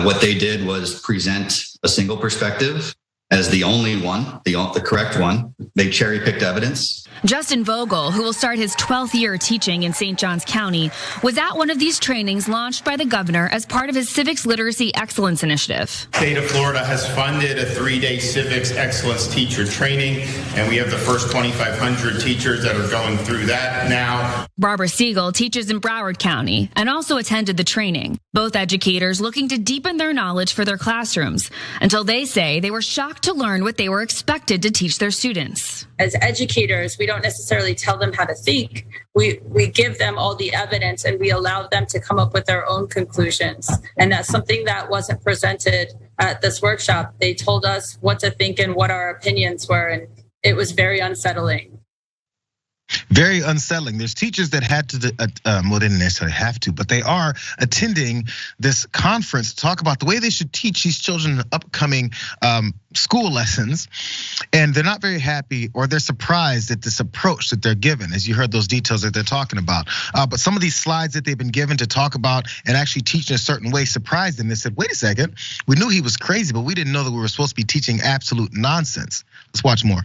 What they did was present a single perspective as the only one, the correct one. They cherry-picked evidence. Justin Vogel, who will start his 12th year teaching in St. Johns County, was at one of these trainings launched by the governor as part of his Civics Literacy Excellence Initiative. State of Florida has funded a 3-day Civics Excellence teacher training, and we have the first 2,500 teachers that are going through that now. Barbara Siegel teaches in Broward County and also attended the training. Both educators looking to deepen their knowledge for their classrooms until they say they were shocked to learn what they were expected to teach their students. As educators, we don't necessarily tell them how to think. We give them all the evidence and we allow them to come up with their own conclusions. And that's something that wasn't presented at this workshop. They told us what to think and what our opinions were, and it was very unsettling. Very unsettling. There's teachers that had to, well, they didn't necessarily have to, but they are attending this conference to talk about the way they should teach these children upcoming school lessons. And they're not very happy, or they're surprised at this approach that they're given, as you heard those details that they're talking about. But some of these slides that they've been given to talk about and actually teach in a certain way surprised them. They said, wait a second, we knew he was crazy, but we didn't know that we were supposed to be teaching absolute nonsense. Let's watch more.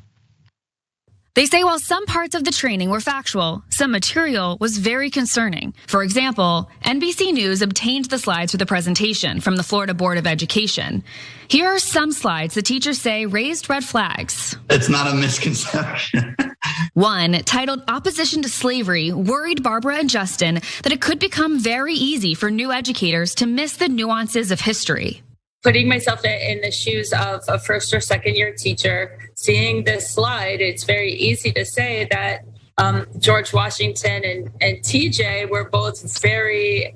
They say while some parts of the training were factual, some material was very concerning. For example, NBC News obtained the slides for the presentation from the Florida Board of Education. Here are some slides the teachers say raised red flags. It's not a misconception. One, titled Opposition to Slavery, worried Barbara and Justin that it could become very easy for new educators to miss the nuances of history. Putting myself in the shoes of a first or second year teacher, seeing this slide, it's very easy to say that George Washington and TJ were both very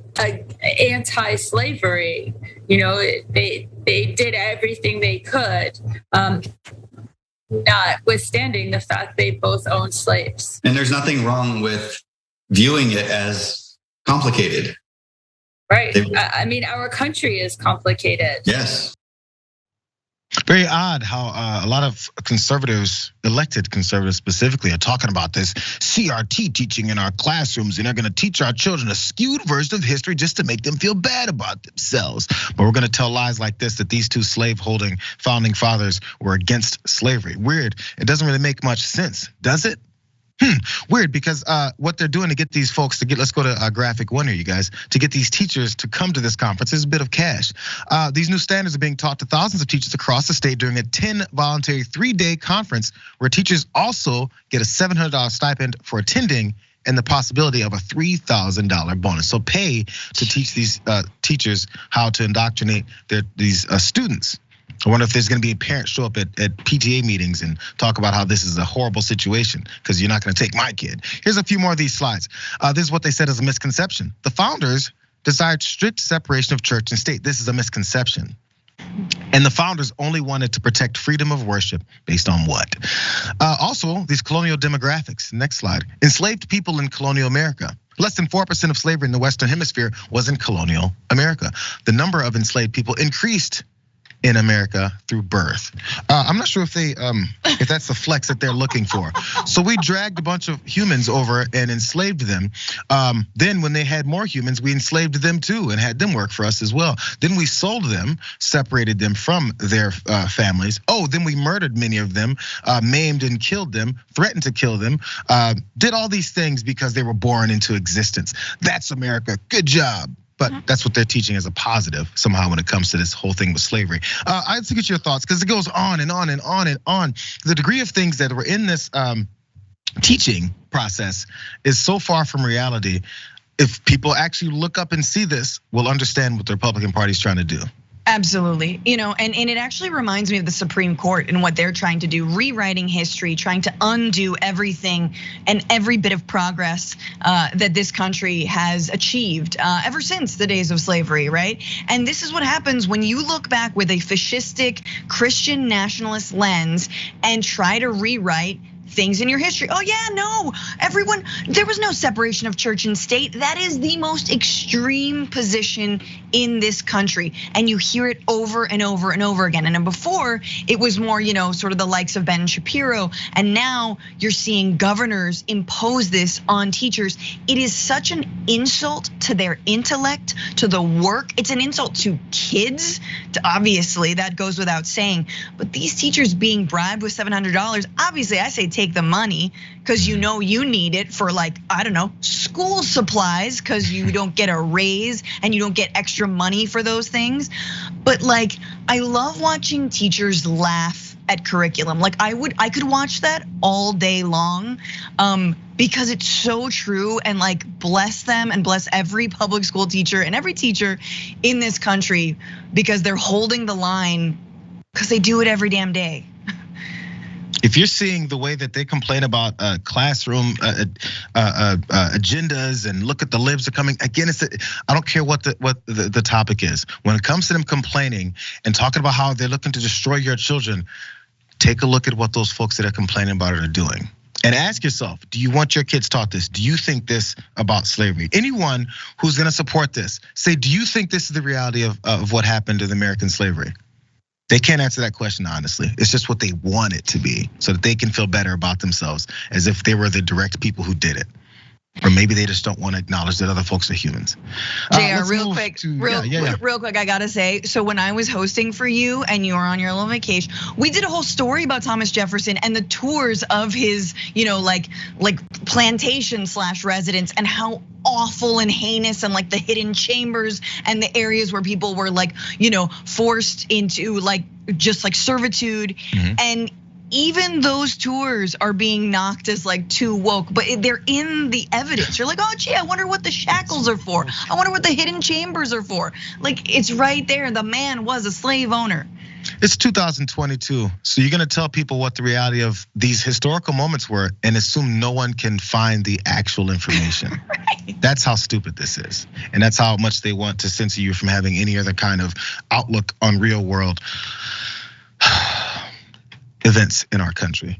anti-slavery. You know, they did everything they could, notwithstanding the fact they both owned slaves. And there's nothing wrong with viewing it as complicated. Right. I mean, our country is complicated. Yes. Very odd how a lot of conservatives, elected conservatives specifically, are talking about this CRT teaching in our classrooms, and they're going to teach our children a skewed version of history just to make them feel bad about themselves. But we're going to tell lies like this, that these two slave-holding founding fathers were against slavery. Weird. It doesn't really make much sense, does it? Weird, because what they're doing to get these folks to get, let's go to graphic one here, you guys, to get these teachers to come to this conference is a bit of cash. These new standards are being taught to thousands of teachers across the state during a 10 voluntary 3-day conference where teachers also get a $700 stipend for attending and the possibility of a $3,000 bonus. So pay to teach these teachers how to indoctrinate these students. I wonder if there's gonna be parents show up at PTA meetings and talk about how this is a horrible situation because you're not gonna take my kid. Here's a few more of these slides. This is what they said is a misconception. The founders desired strict separation of church and state. This is a misconception. And the founders only wanted to protect freedom of worship based on what? Also, these colonial demographics. Next slide. Enslaved people in colonial America. Less than 4% of slavery in the Western Hemisphere was in colonial America. The number of enslaved people increased in America through birth. I'm not sure if if that's the flex that they're looking for. So we dragged a bunch of humans over and enslaved them. Then when they had more humans, we enslaved them too and had them work for us as well. Then we sold them, separated them from their families. Then we murdered many of them, maimed and killed them, threatened to kill them, did all these things because they were born into existence. That's America, good job. But that's what they're teaching as a positive somehow when it comes to this whole thing with slavery. I'd like to get your thoughts because it goes on and on and on and on. The degree of things that were in this teaching process is so far from reality. If people actually look up and see this, we'll understand what the Republican Party is trying to do. Absolutely, and it actually reminds me of the Supreme Court and what they're trying to do, rewriting history, trying to undo everything and every bit of progress that this country has achieved ever since the days of slavery, right? And this is what happens when you look back with a fascistic Christian nationalist lens and try to rewrite things in your history. Oh yeah, no, everyone, there was no separation of church and state. That is the most extreme position in this country. And you hear it over and over and over again. And then before, it was more, sort of the likes of Ben Shapiro. And now you're seeing governors impose this on teachers. It is such an insult to their intellect, to the work. It's an insult to kids. Obviously, that goes without saying. But these teachers being bribed with $700, obviously I say take the money, because you need it for, like, I don't know, school supplies, because you don't get a raise and you don't get extra money for those things. But like, I love watching teachers laugh at curriculum. Like I could watch that all day long, because it's so true. And like, bless them and bless every public school teacher and every teacher in this country, because they're holding the line, because they do it every damn day. If you're seeing the way that they complain about classroom agendas and look at the libs are coming, again, I don't care what the topic is. When it comes to them complaining and talking about how they're looking to destroy your children, take a look at what those folks that are complaining about it are doing. And ask yourself, do you want your kids taught this? Do you think this about slavery? Anyone who's gonna support this, say, do you think this is the reality of what happened to the American slavery? They can't answer that question honestly. It's just what they want it to be, so that they can feel better about themselves, as if they were the direct people who did it. Or maybe they just don't want to acknowledge that other folks are humans. Jayar, real quick, I gotta say, so when I was hosting for you and you were on your little vacation, we did a whole story about Thomas Jefferson and the tours of his, like plantation / residence, and how awful and heinous, and like the hidden chambers and the areas where people were like, forced into like just like servitude. And even those tours are being knocked as like too woke, but they're in the evidence. You're like, oh gee, I wonder what the shackles are for. I wonder what the hidden chambers are for. Like, it's right there. The man was a slave owner. It's 2022, so you're gonna tell people what the reality of these historical moments were and assume no one can find the actual information. Right. That's how stupid this is. And that's how much they want to censor you from having any other kind of outlook on real world events in our country.